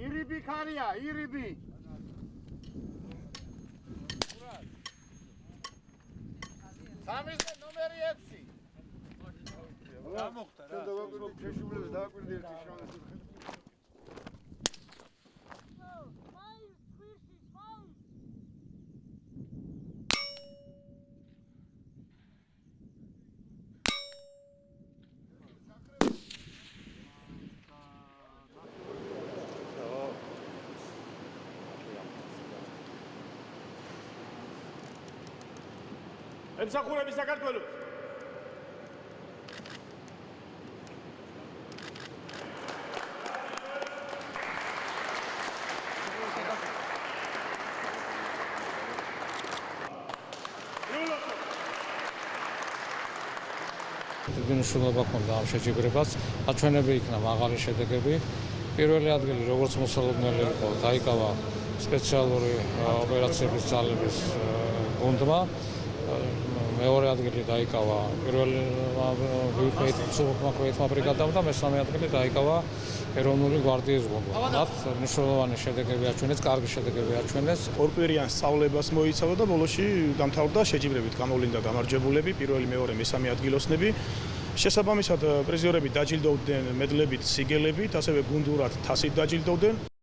ირიბი ხარია, ირიბი. სამიზე ნომერი 6. გამოხდა რა. დავაკვირდი შეშუვლებს დავაკვირდი ერთი შავი. ემსახურები საქართველოს. მნიშვნელობა ჰქონდა ამ შეჯიბრებას, აჩვენები იქნა მაღალი შედეგები. პირველი ადგილი როგორც მოსალოდნელი იყო, დაიკავა სპეციალური ოპერაციების ძალების გუნდმა. მეორე ადგილი დაიკავა პირველი ვიფეიტმა ბრიგადამ და მესამე ადგილი დაიკავა ეროვნული გვარდიის გუნდმა. მათ მნიშვნელოვანი შედეგები აჩვენეს, კარგი შედეგები აჩვენეს. ორკვირიან სწავლებას მოიცავდა და ბოლოში დამთავრდა შეჯიბრებით გამოვლინდა გამარჯვებულები, პირველი, მეორე, მესამე ადგილოსნები. შესაბამისად პრიზიორები დაჯილდოვდნენ მედლებით, სიგელებით, ასევე გუნდურად თასით დაჯილდოვდნენ.